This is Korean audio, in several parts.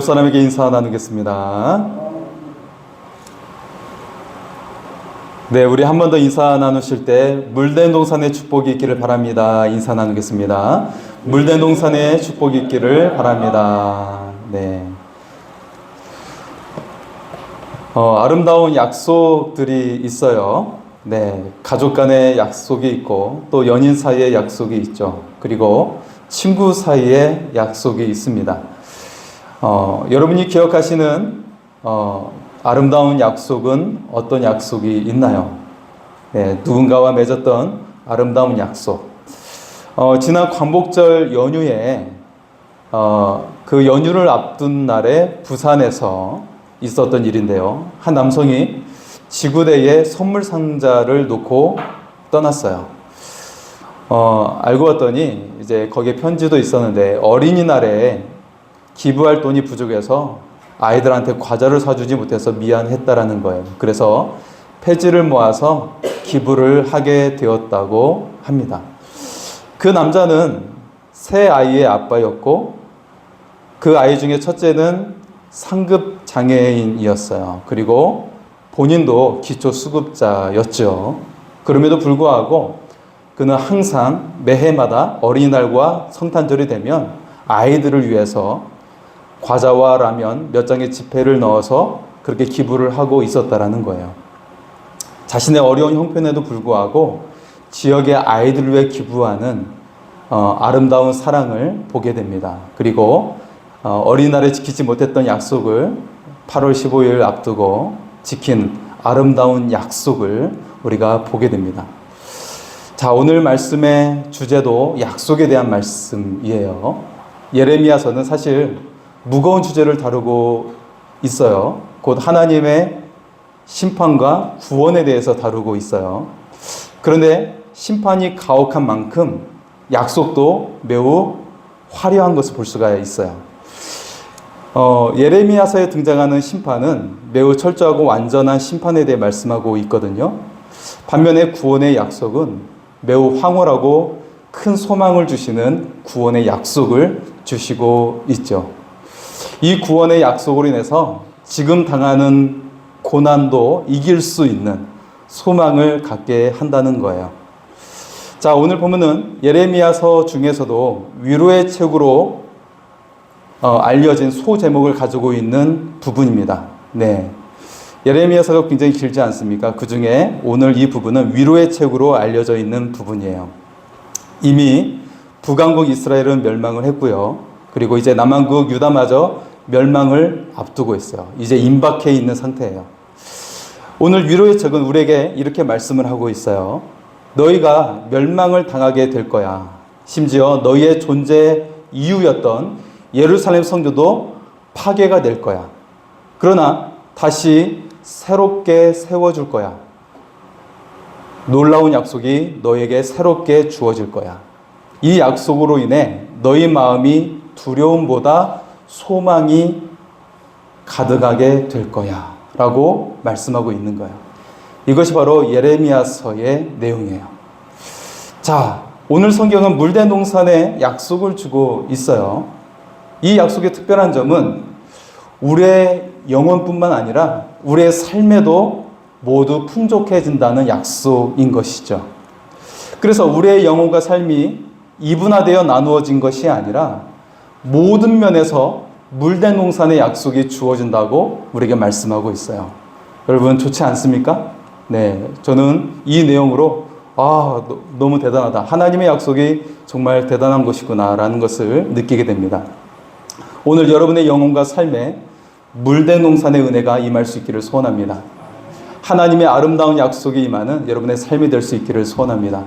사람에게 인사 나누겠습니다. 네, 우리 한 번 더 인사 나누실 때 물된 동산의 축복이 있기를 바랍니다. 인사 나누겠습니다. 물된 동산의 축복이 있기를 바랍니다. 네. 아름다운 약속들이 있어요. 네, 가족 간의 약속이 있고 또 연인 사이의 약속이 있죠. 그리고 친구 사이의 약속이 있습니다. 여러분이 기억하시는 아름다운 약속은 어떤 약속이 있나요? 네, 누군가와 맺었던 아름다운 약속. 지난 광복절 연휴에 그 연휴를 앞둔 날에 부산에서 있었던 일인데요. 한 남성이 지구대에 선물 상자를 놓고 떠났어요. 알고 봤더니 이제 거기에 편지도 있었는데 어린이날에 기부할 돈이 부족해서 아이들한테 과자를 사주지 못해서 미안했다라는 거예요. 그래서 폐지를 모아서 기부를 하게 되었다고 합니다. 그 남자는 세 아이의 아빠였고 그 아이 중에 첫째는 상급 장애인이었어요. 그리고 본인도 기초수급자였죠. 그럼에도 불구하고 그는 항상 매해마다 어린이날과 성탄절이 되면 아이들을 위해서 과자와 라면 몇 장의 지폐를 넣어서 그렇게 기부를 하고 있었다라는 거예요. 자신의 어려운 형편에도 불구하고 지역의 아이들을 위해 기부하는 아름다운 사랑을 보게 됩니다. 그리고 어린이날에 지키지 못했던 약속을 8월 15일 앞두고 지킨 아름다운 약속을 우리가 보게 됩니다. 자, 오늘 말씀의 주제도 약속에 대한 말씀이에요. 예레미야서는 사실 무거운 주제를 다루고 있어요. 곧 하나님의 심판과 구원에 대해서 다루고 있어요. 그런데 심판이 가혹한 만큼 약속도 매우 화려한 것을 볼 수가 있어요. 예레미야서에 등장하는 심판은 매우 철저하고 완전한 심판에 대해 말씀하고 있거든요. 반면에 구원의 약속은 매우 황홀하고 큰 소망을 주시는 구원의 약속을 주시고 있죠. 이 구원의 약속으로 인해서 지금 당하는 고난도 이길 수 있는 소망을 갖게 한다는 거예요. 자, 오늘 보면은 예레미야서 중에서도 위로의 책으로 알려진 소제목을 가지고 있는 부분입니다. 네. 예레미야서가 굉장히 길지 않습니까? 그 중에 오늘 이 부분은 위로의 책으로 알려져 있는 부분이에요. 이미 북왕국 이스라엘은 멸망을 했고요. 그리고 이제 남왕국 유다마저 멸망을 앞두고 있어요. 이제 임박해 있는 상태예요. 오늘 위로의 책은 우리에게 이렇게 말씀을 하고 있어요. 너희가 멸망을 당하게 될 거야. 심지어 너희의 존재 이유였던 예루살렘 성전도 파괴가 될 거야. 그러나 다시 새롭게 세워줄 거야. 놀라운 약속이 너에게 새롭게 주어질 거야. 이 약속으로 인해 너희 마음이 두려움보다 소망이 가득하게 될 거야 라고 말씀하고 있는 거예요. 이것이 바로 예레미야서의 내용이에요. 자, 오늘 성경은 물된 동산에 약속을 주고 있어요. 이 약속의 특별한 점은 우리의 영혼뿐만 아니라 우리의 삶에도 모두 풍족해진다는 약속인 것이죠. 그래서 우리의 영혼과 삶이 이분화되어 나누어진 것이 아니라 모든 면에서 물된 동산의 약속이 주어진다고 우리에게 말씀하고 있어요. 여러분 좋지 않습니까? 네, 저는 이 내용으로 너무 대단하다. 하나님의 약속이 정말 대단한 것이구나 라는 것을 느끼게 됩니다. 오늘 여러분의 영혼과 삶에 물된 동산의 은혜가 임할 수 있기를 소원합니다. 하나님의 아름다운 약속이 임하는 여러분의 삶이 될 수 있기를 소원합니다.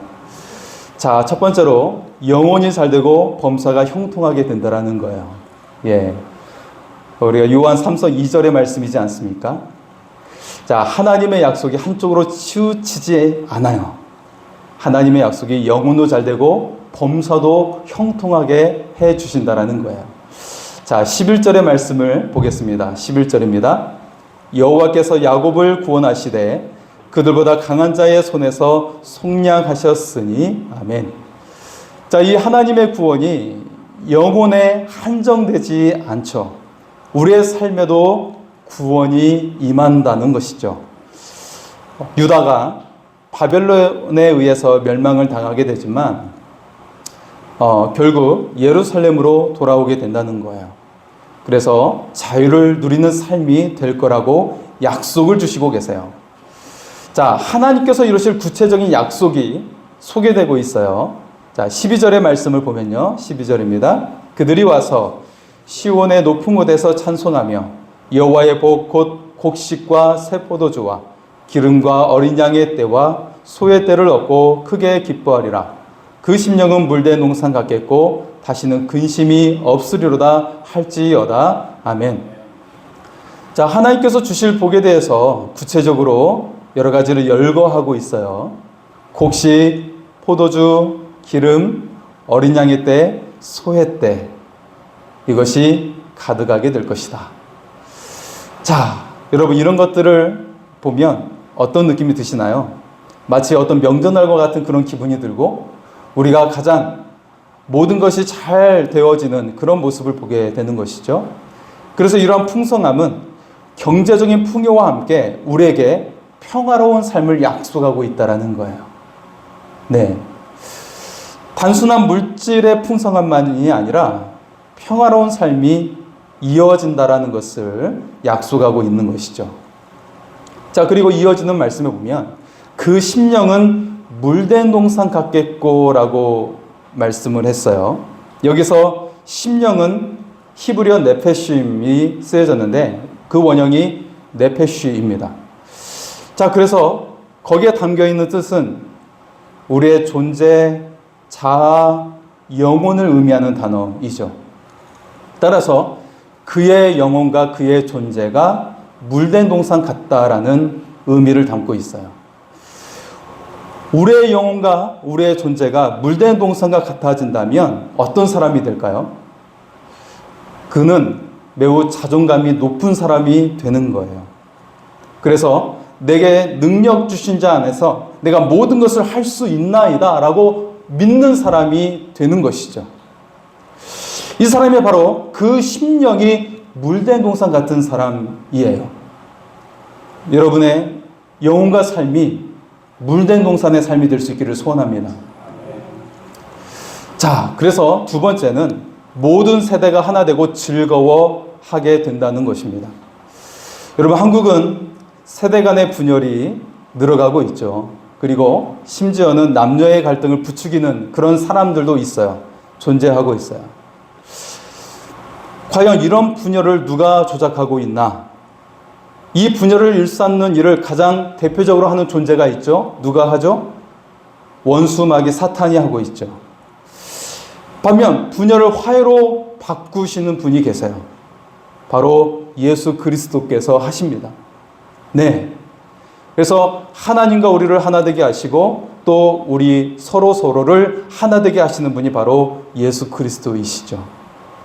자, 첫 번째로 영혼이 잘되고 범사가 형통하게 된다라는 거예요. 예, 우리가 요한 3서 2절의 말씀이지 않습니까? 자, 하나님의 약속이 한쪽으로 치우치지 않아요. 하나님의 약속이 영혼도 잘되고 범사도 형통하게 해 주신다라는 거예요. 자, 11절의 말씀을 보겠습니다. 11절입니다. 여호와께서 야곱을 구원하시되 그들보다 강한 자의 손에서 속량하셨으니 아멘. 자, 이 하나님의 구원이 영혼에 한정되지 않죠. 우리의 삶에도 구원이 임한다는 것이죠. 유다가 바벨론에 의해서 멸망을 당하게 되지만 결국 예루살렘으로 돌아오게 된다는 거예요. 그래서 자유를 누리는 삶이 될 거라고 약속을 주시고 계세요. 자, 하나님께서 이루실 구체적인 약속이 소개되고 있어요. 자, 12절의 말씀을 보면요. 12절입니다. 그들이 와서 시온의 높은 곳에서 찬송하며 여호와의 복 곧 곡식과 새 포도주와 기름과 어린 양의 때와 소의 때를 얻고 크게 기뻐하리라. 그 심령은 물된 농산 같겠고 다시는 근심이 없으리로다 할지어다. 아멘. 자, 하나님께서 주실 복에 대해서 구체적으로 여러 가지를 열거하고 있어요. 곡식, 포도주, 기름, 어린 양의 때, 소의 때, 이것이 가득하게 될 것이다. 자, 여러분, 이런 것들을 보면 어떤 느낌이 드시나요? 마치 어떤 명절날과 같은 그런 기분이 들고 우리가 가장 모든 것이 잘 되어지는 그런 모습을 보게 되는 것이죠. 그래서 이러한 풍성함은 경제적인 풍요와 함께 우리에게 평화로운 삶을 약속하고 있다는 거예요. 네. 단순한 물질의 풍성함만이 아니라 평화로운 삶이 이어진다라는 것을 약속하고 있는 것이죠. 자, 그리고 이어지는 말씀에 보면 그 심령은 물된 동산 같겠고라고 말씀을 했어요. 여기서 심령은 히브리어 네페쉬임이 쓰여졌는데 그 원형이 네페쉬입니다. 자, 그래서 거기에 담겨 있는 뜻은 우리의 존재, 자아, 영혼을 의미하는 단어이죠. 따라서 그의 영혼과 그의 존재가 물된 동산 같다라는 의미를 담고 있어요. 우리의 영혼과 우리의 존재가 물된 동산과 같아진다면 어떤 사람이 될까요? 그는 매우 자존감이 높은 사람이 되는 거예요. 그래서 내게 능력 주신 자 안에서 내가 모든 것을 할 수 있나이다 라고 믿는 사람이 되는 것이죠. 이 사람이 바로 그 심령이 물된 동산 같은 사람이에요. 여러분의 영혼과 삶이 물된 동산의 삶이 될 수 있기를 소원합니다. 자, 그래서 두 번째는 모든 세대가 하나 되고 즐거워하게 된다는 것입니다. 여러분, 한국은 세대 간의 분열이 늘어가고 있죠. 그리고 심지어는 남녀의 갈등을 부추기는 그런 사람들도 있어요. 존재하고 있어요. 과연 이런 분열을 누가 조작하고 있나? 이 분열을 일삼는 일을 가장 대표적으로 하는 존재가 있죠. 누가 하죠? 원수 마귀 사탄이 하고 있죠. 반면 분열을 화해로 바꾸시는 분이 계세요. 바로 예수 그리스도께서 하십니다. 네. 그래서 하나님과 우리를 하나 되게 하시고 또 우리 서로를 하나 되게 하시는 분이 바로 예수 그리스도이시죠.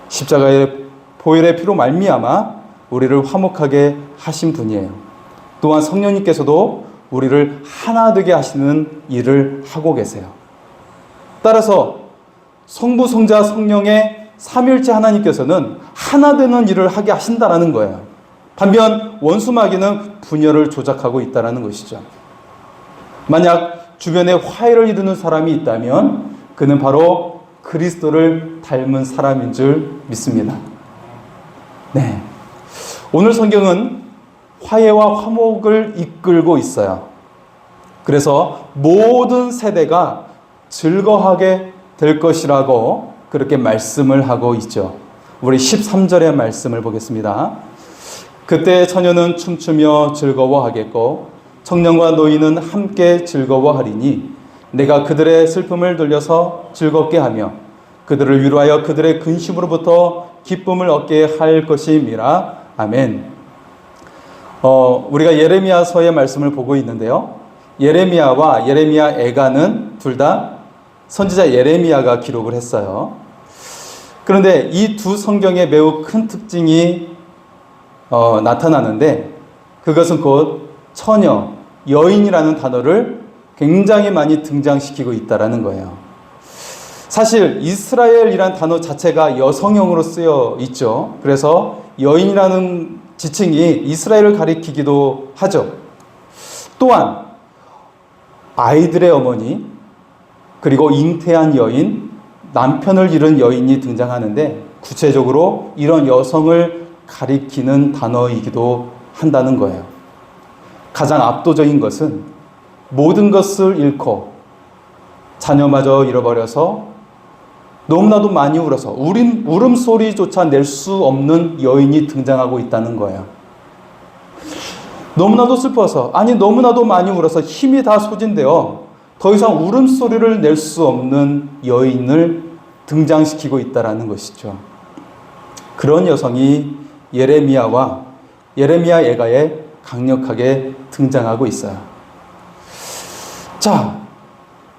십자가의 보혈의 피로 말미암아 우리를 화목하게 하신 분이에요. 또한 성령님께서도 우리를 하나 되게 하시는 일을 하고 계세요. 따라서 성부, 성자, 성령의 삼위일체 하나님께서는 하나 되는 일을 하게 하신다라는 거예요. 반면 원수 마귀는 분열을 조작하고 있다는 것이죠. 만약 주변에 화해를 이루는 사람이 있다면 그는 바로 그리스도를 닮은 사람인 줄 믿습니다. 네. 오늘 성경은 화해와 화목을 이끌고 있어요. 그래서 모든 세대가 즐거워하게 될 것이라고 그렇게 말씀을 하고 있죠. 우리 13절의 말씀을 보겠습니다. 그때 처녀는 춤추며 즐거워하겠고 청년과 노인은 함께 즐거워하리니 내가 그들의 슬픔을 돌려서 즐겁게 하며 그들을 위로하여 그들의 근심으로부터 기쁨을 얻게 할 것임이라. 아멘. 우리가 예레미야서의 말씀을 보고 있는데요. 예레미야와 예레미야 애가는 둘 다 선지자 예레미야가 기록을 했어요. 그런데 이 두 성경에 매우 큰 특징이 나타나는데 그것은 곧 처녀, 여인이라는 단어를 굉장히 많이 등장시키고 있다는 거예요. 사실 이스라엘이란 단어 자체가 여성형으로 쓰여 있죠. 그래서 여인이라는 지칭이 이스라엘을 가리키기도 하죠. 또한 아이들의 어머니, 그리고 잉태한 여인, 남편을 잃은 여인이 등장하는데 구체적으로 이런 여성을 가리키는 단어이기도 한다는 거예요. 가장 압도적인 것은 모든 것을 잃고 자녀마저 잃어버려서 너무나도 많이 울어서 울음소리조차 낼 수 없는 여인이 등장하고 있다는 거예요. 너무나도 슬퍼서, 너무나도 많이 울어서 힘이 다 소진되어 더 이상 울음소리를 낼 수 없는 여인을 등장시키고 있다는 것이죠. 그런 여성이 예레미야 예가에 강력하게 등장하고 있어요. 자,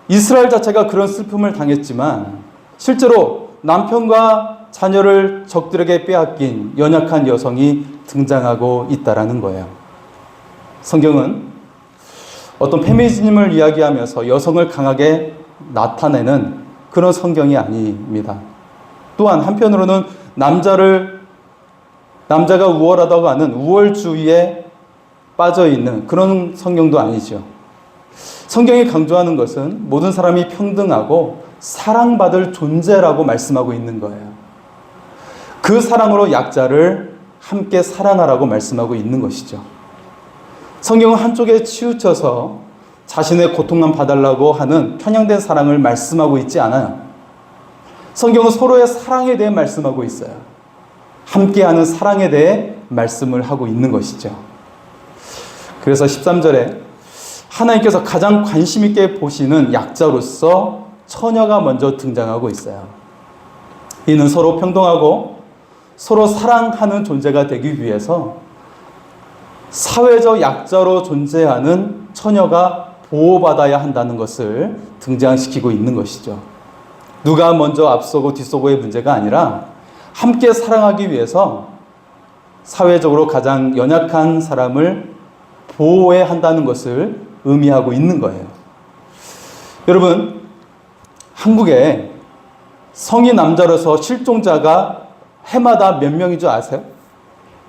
이스라엘 자체가 그런 슬픔을 당했지만 실제로 남편과 자녀를 적들에게 빼앗긴 연약한 여성이 등장하고 있다는 거예요. 성경은 어떤 페미니즘을 이야기하면서 여성을 강하게 나타내는 그런 성경이 아닙니다. 또한 한편으로는 남자가 우월하다고 하는 우월주의에 빠져 있는 그런 성경도 아니죠. 성경이 강조하는 것은 모든 사람이 평등하고 사랑받을 존재라고 말씀하고 있는 거예요. 그 사랑으로 약자를 함께 사랑하라고 말씀하고 있는 것이죠. 성경은 한쪽에 치우쳐서 자신의 고통만 봐달라고 하는 편향된 사랑을 말씀하고 있지 않아요. 성경은 서로의 사랑에 대해 말씀하고 있어요. 함께하는 사랑에 대해 말씀을 하고 있는 것이죠. 그래서 13절에 하나님께서 가장 관심 있게 보시는 약자로서 처녀가 먼저 등장하고 있어요. 이는 서로 평등하고 서로 사랑하는 존재가 되기 위해서 사회적 약자로 존재하는 처녀가 보호받아야 한다는 것을 등장시키고 있는 것이죠. 누가 먼저 앞서고 뒤서고의 문제가 아니라 함께 사랑하기 위해서 사회적으로 가장 연약한 사람을 보호해야 한다는 것을 의미하고 있는 거예요. 여러분, 한국에 성인 남자로서 실종자가 해마다 몇 명인 줄 아세요?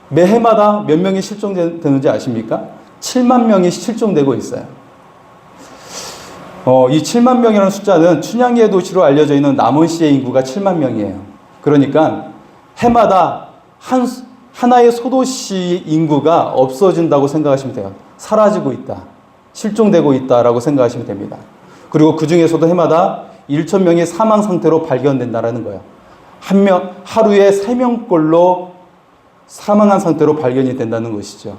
매 해마다 몇 명이 실종되는지 아십니까? 7만 명이 실종되고 있어요. 이 7만 명이라는 숫자는 춘향기의 도시로 알려져 있는 남원시의 인구가 7만 명이에요. 그러니까 해마다 하나의 소도시 인구가 없어진다고 생각하시면 돼요. 사라지고 있다. 실종되고 있다라고 생각하시면 됩니다. 그리고 그 중에서도 해마다 1,000명이 사망 상태로 발견된다는 거예요. 하루에 3명꼴로 사망한 상태로 발견이 된다는 것이죠.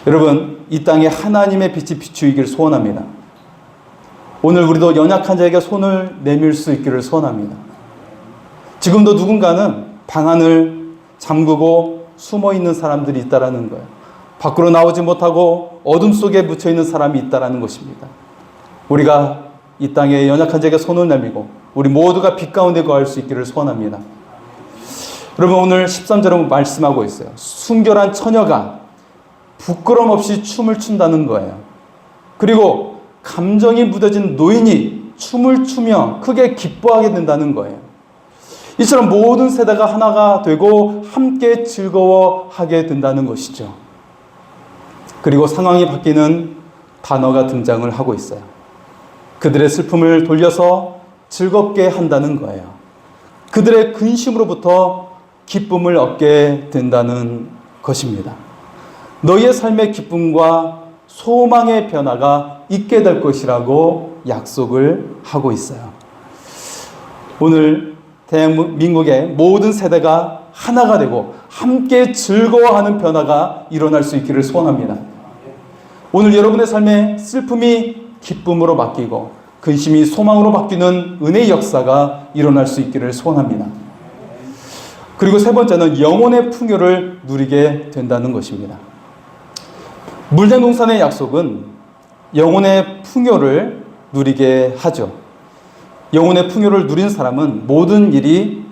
여러분, 이 땅에 하나님의 빛이 비추이기를 소원합니다. 오늘 우리도 연약한 자에게 손을 내밀 수 있기를 소원합니다. 지금도 누군가는 방안을 잠그고 숨어 있는 사람들이 있다라는 거예요. 밖으로 나오지 못하고 어둠 속에 묻혀 있는 사람이 있다라는 것입니다. 우리가 이 땅에 연약한 자에게 손을 내밀고 우리 모두가 빛 가운데 거할 수 있기를 소원합니다. 여러분, 오늘 13절은 말씀하고 있어요. 순결한 처녀가 부끄럼 없이 춤을 춘다는 거예요. 그리고 감정이 묻어진 노인이 춤을 추며 크게 기뻐하게 된다는 거예요. 이처럼 모든 세대가 하나가 되고 함께 즐거워하게 된다는 것이죠. 그리고 상황이 바뀌는 단어가 등장을 하고 있어요. 그들의 슬픔을 돌려서 즐겁게 한다는 거예요. 그들의 근심으로부터 기쁨을 얻게 된다는 것입니다. 너희의 삶의 기쁨과 소망의 변화가 있게 될 것이라고 약속을 하고 있어요. 오늘 대한민국의 모든 세대가 하나가 되고 함께 즐거워하는 변화가 일어날 수 있기를 소원합니다. 오늘 여러분의 삶에 슬픔이 기쁨으로 바뀌고 근심이 소망으로 바뀌는 은혜의 역사가 일어날 수 있기를 소원합니다. 그리고 세 번째는 영혼의 풍요를 누리게 된다는 것입니다. 물쟁동산의 약속은 영혼의 풍요를 누리게 하죠. 영혼의 풍요를 누린 사람은 모든 일이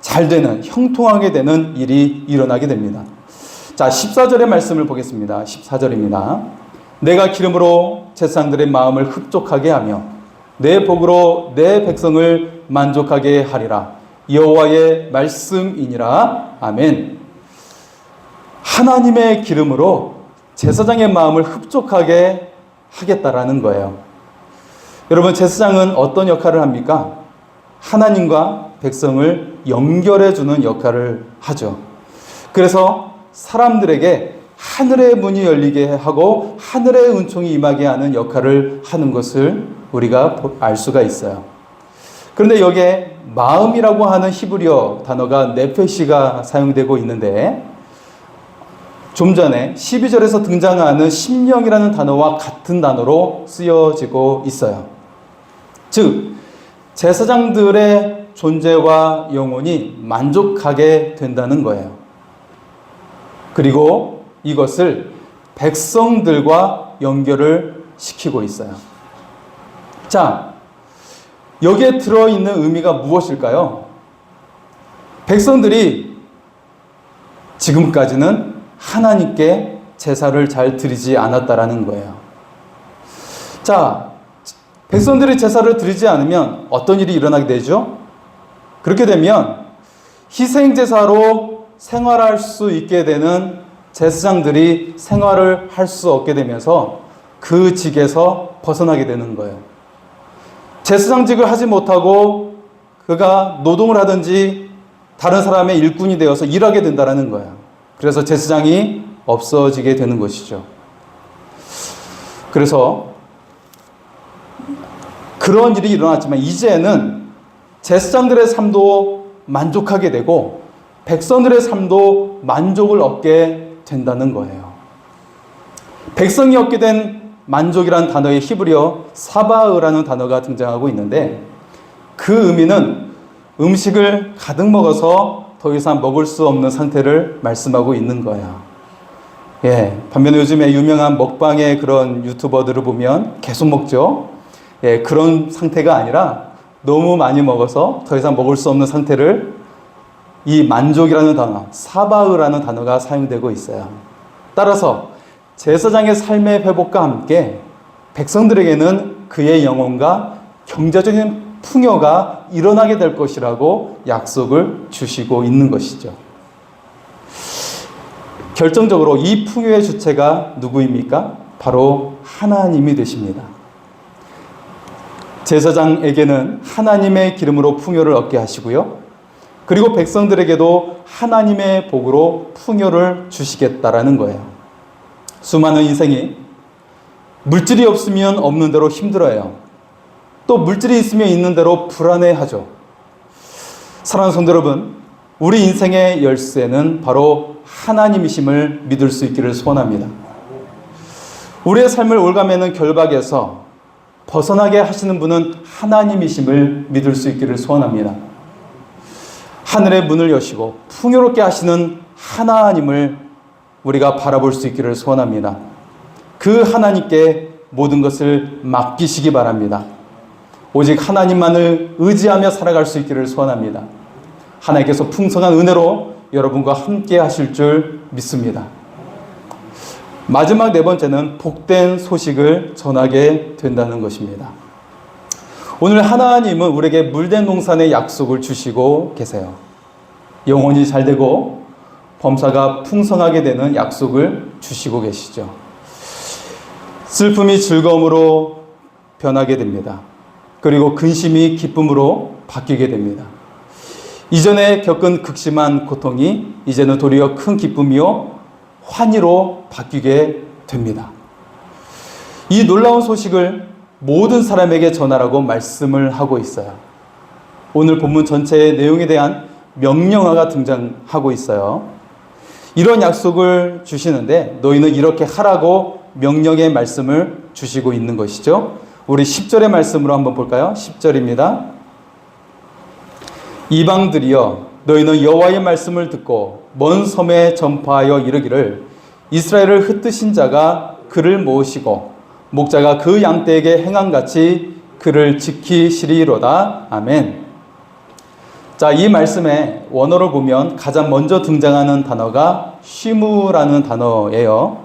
잘 되는, 형통하게 되는 일이 일어나게 됩니다. 자, 14절의 말씀을 보겠습니다. 14절입니다. 내가 기름으로 제사장들의 마음을 흡족하게 하며 내 복으로 내 백성을 만족하게 하리라. 여호와의 말씀이니라. 아멘. 하나님의 기름으로 제사장의 마음을 흡족하게 하겠다라는 거예요. 여러분, 제사장은 어떤 역할을 합니까? 하나님과 백성을 연결해 주는 역할을 하죠. 그래서 사람들에게 하늘의 문이 열리게 하고 하늘의 은총이 임하게 하는 역할을 하는 것을 우리가 알 수가 있어요. 그런데 여기에 마음이라고 하는 히브리어 단어가 네페시가 사용되고 있는데, 좀 전에 12절에서 등장하는 심령이라는 단어와 같은 단어로 쓰여지고 있어요. 즉, 제사장들의 존재와 영혼이 만족하게 된다는 거예요. 그리고 이것을 백성들과 연결을 시키고 있어요. 자, 여기에 들어있는 의미가 무엇일까요? 백성들이 지금까지는 하나님께 제사를 잘 드리지 않았다라는 거예요. 자, 백성들이 제사를 드리지 않으면 어떤 일이 일어나게 되죠? 그렇게 되면 희생제사로 생활할 수 있게 되는 제사장들이 생활을 할 수 없게 되면서 그 직에서 벗어나게 되는 거예요. 제사장직을 하지 못하고 그가 노동을 하든지 다른 사람의 일꾼이 되어서 일하게 된다는 거예요. 그래서 제사장이 없어지게 되는 것이죠. 그래서 그런 일이 일어났지만 이제는 제사장들의 삶도 만족하게 되고 백성들의 삶도 만족을 얻게 된다는 거예요. 백성이 얻게 된 만족이라는 단어의 히브리어 사바으라는 단어가 등장하고 있는데, 그 의미는 음식을 가득 먹어서 더 이상 먹을 수 없는 상태를 말씀하고 있는 거예요. 반면에 요즘에 유명한 먹방의 그런 유튜버들을 보면 계속 먹죠. 그런 상태가 아니라 너무 많이 먹어서 더 이상 먹을 수 없는 상태를, 이 만족이라는 단어, 사바으라는 단어가 사용되고 있어요. 따라서 제사장의 삶의 회복과 함께 백성들에게는 그의 영혼과 경제적인 풍요가 일어나게 될 것이라고 약속을 주시고 있는 것이죠. 결정적으로 이 풍요의 주체가 누구입니까? 바로 하나님이 되십니다. 제사장에게는 하나님의 기름으로 풍요를 얻게 하시고요. 그리고 백성들에게도 하나님의 복으로 풍요를 주시겠다라는 거예요. 수많은 인생이 물질이 없으면 없는 대로 힘들어요. 또 물질이 있으면 있는 대로 불안해하죠. 사랑하는 성도 여러분, 우리 인생의 열쇠는 바로 하나님이심을 믿을 수 있기를 소원합니다. 우리의 삶을 올가매는 결박에서 벗어나게 하시는 분은 하나님이심을 믿을 수 있기를 소원합니다. 하늘의 문을 여시고 풍요롭게 하시는 하나님을 우리가 바라볼 수 있기를 소원합니다. 그 하나님께 모든 것을 맡기시기 바랍니다. 오직 하나님만을 의지하며 살아갈 수 있기를 소원합니다. 하나님께서 풍성한 은혜로 여러분과 함께 하실 줄 믿습니다. 마지막 네 번째는 복된 소식을 전하게 된다는 것입니다. 오늘 하나님은 우리에게 물된 동산의 약속을 주시고 계세요. 영혼이 잘 되고 범사가 풍성하게 되는 약속을 주시고 계시죠. 슬픔이 즐거움으로 변하게 됩니다. 그리고 근심이 기쁨으로 바뀌게 됩니다. 이전에 겪은 극심한 고통이 이제는 도리어 큰 기쁨이요 환희로 바뀌게 됩니다. 이 놀라운 소식을 모든 사람에게 전하라고 말씀을 하고 있어요. 오늘 본문 전체의 내용에 대한 명령어가 등장하고 있어요. 이런 약속을 주시는데 너희는 이렇게 하라고 명령의 말씀을 주시고 있는 것이죠. 우리 10절의 말씀으로 한번 볼까요? 10절입니다. 이방들이여 너희는 여호와의 말씀을 듣고 먼 섬에 전파하여 이르기를 이스라엘을 흩으신 자가 그를 모으시고 목자가 그 양떼에게 행함같이 그를 지키시리로다. 아멘. 자, 이 말씀의 원어를 보면 가장 먼저 등장하는 단어가 쉬무라는 단어예요.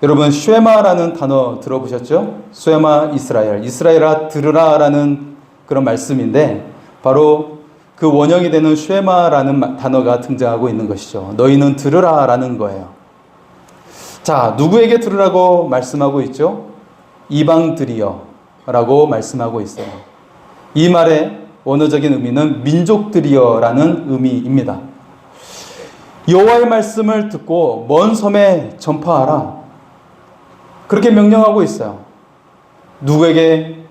여러분 쉐마라는 단어 들어보셨죠? 쉐마 이스라엘, 이스라엘아 들으라라는 그런 말씀인데 바로 그 원형이 되는 쉐마라는 단어가 등장하고 있는 것이죠. 너희는 들으라라는 거예요. 자, 누구에게 들으라고 말씀하고 있죠? 이방들이여라고 말씀하고 있어요. 이 말의 원어적인 의미는 민족들이여라는 의미입니다. 여호와의 말씀을 듣고 먼 섬에 전파하라. 그렇게 명령하고 있어요. 누구에게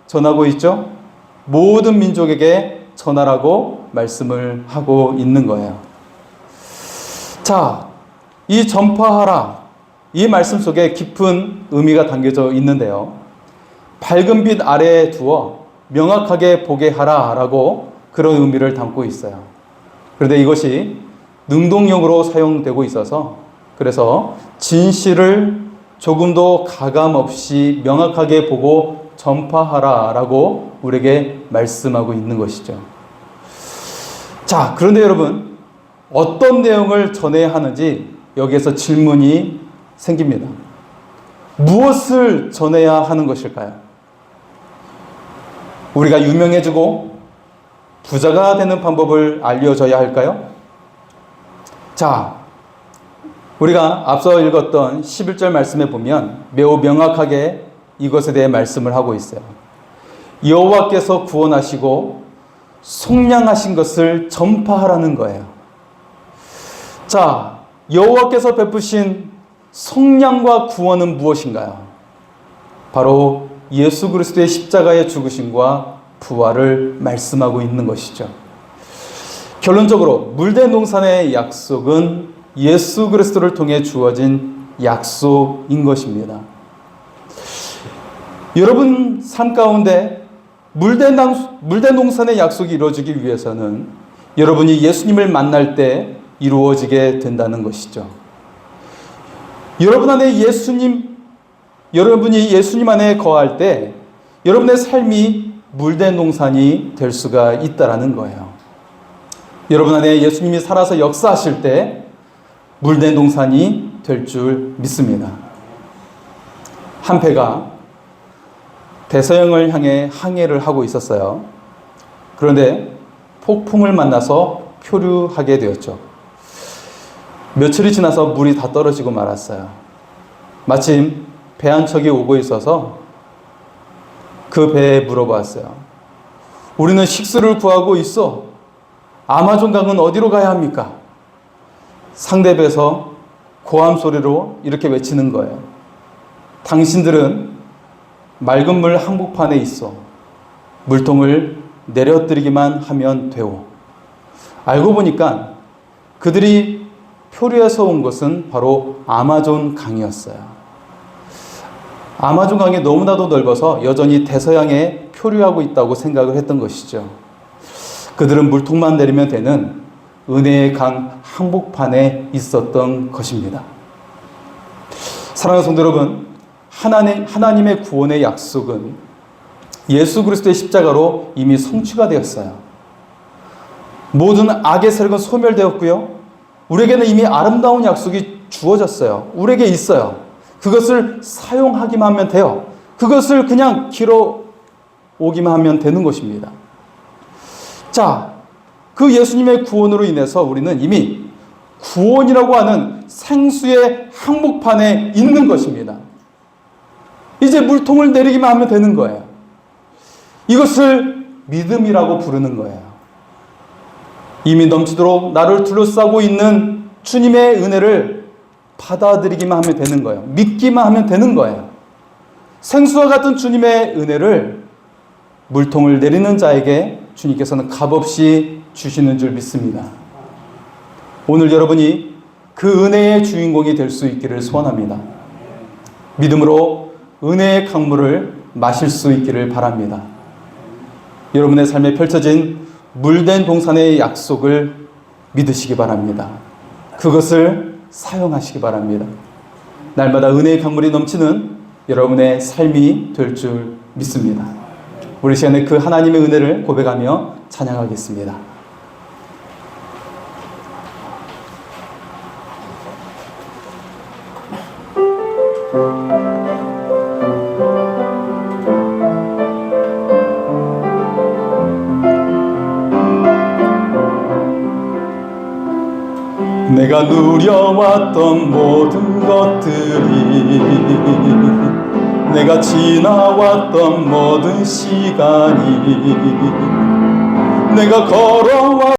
전하고 있죠? 모든 민족에게 전하라고 말씀을 하고 있는 거예요. 자, 이 전파하라. 이 말씀 속에 깊은 의미가 담겨져 있는데요. 밝은 빛 아래에 두어 명확하게 보게 하라라고 그런 의미를 담고 있어요. 그런데 이것이 능동형으로 사용되고 있어서 그래서 진실을 조금도 가감 없이 명확하게 보고 전파하라라고 우리에게 말씀하고 있는 것이죠. 자, 그런데 여러분 어떤 내용을 전해야 하는지 여기에서 질문이 생깁니다. 무엇을 전해야 하는 것일까요? 우리가 유명해지고 부자가 되는 방법을 알려줘야 할까요? 자, 우리가 앞서 읽었던 11절 말씀에 보면 매우 명확하게 이것에 대해 말씀을 하고 있어요. 여호와께서 구원하시고 속량하신 것을 전파하라는 거예요. 자, 여호와께서 베푸신 속량과 구원은 무엇인가요? 바로 예수 그리스도의 십자가의 죽으심과 부활을 말씀하고 있는 것이죠. 결론적으로 물된 농산의 약속은 예수 그리스도를 통해 주어진 약속인 것입니다. 여러분 삶 가운데 물된 농산의 약속이 이루어지기 위해서는 여러분이 예수님을 만날 때 이루어지게 된다는 것이죠. 여러분이 예수님 안에 거할 때 여러분의 삶이 물된 농산이 될 수가 있다라는 거예요. 여러분 안에 예수님이 살아서 역사하실 때 물된 농산이 될 줄 믿습니다. 한 배가 대서양을 향해 항해를 하고 있었어요. 그런데 폭풍을 만나서 표류하게 되었죠. 며칠이 지나서 물이 다 떨어지고 말았어요. 마침 배 한 척이 오고 있어서 그 배에 물어봤어요. 우리는 식수를 구하고 있어. 아마존 강은 어디로 가야 합니까? 상대 배에서 고함 소리로 이렇게 외치는 거예요. 당신들은 맑은 물 한복판에 있어. 물통을 내려뜨리기만 하면 되오. 알고 보니까 그들이 표류해서 온 것은 바로 아마존 강이었어요. 아마존 강이 너무나도 넓어서 여전히 대서양에 표류하고 있다고 생각을 했던 것이죠. 그들은 물통만 내리면 되는 은혜의 강 한복판에 있었던 것입니다. 사랑하는 성도 여러분, 하나님의 구원의 약속은 예수 그리스도의 십자가로 이미 성취가 되었어요. 모든 악의 세력은 소멸되었고요. 우리에게는 이미 아름다운 약속이 주어졌어요. 우리에게 있어요. 그것을 사용하기만 하면 돼요. 그것을 그냥 길어오기만 하면 되는 것입니다. 자, 그 예수님의 구원으로 인해서 우리는 이미 구원이라고 하는 생수의 한복판에 있는 것입니다. 이제 물통을 내리기만 하면 되는 거예요. 이것을 믿음이라고 부르는 거예요. 이미 넘치도록 나를 둘러싸고 있는 주님의 은혜를 받아들이기만 하면 되는 거예요. 믿기만 하면 되는 거예요. 생수와 같은 주님의 은혜를 물통을 내리는 자에게 주님께서는 값없이 주시는 줄 믿습니다. 오늘 여러분이 그 은혜의 주인공이 될 수 있기를 소원합니다. 믿음으로 은혜의 강물을 마실 수 있기를 바랍니다. 여러분의 삶에 펼쳐진 물된 동산의 약속을 믿으시기 바랍니다. 그것을 사용하시기 바랍니다. 날마다 은혜의 강물이 넘치는 여러분의 삶이 될 줄 믿습니다. 우리 시간에 그 하나님의 은혜를 고백하며 찬양하겠습니다. 내가 누려왔던 모든 것들이, 내가 지나왔던 모든 시간이, 내가 걸어왔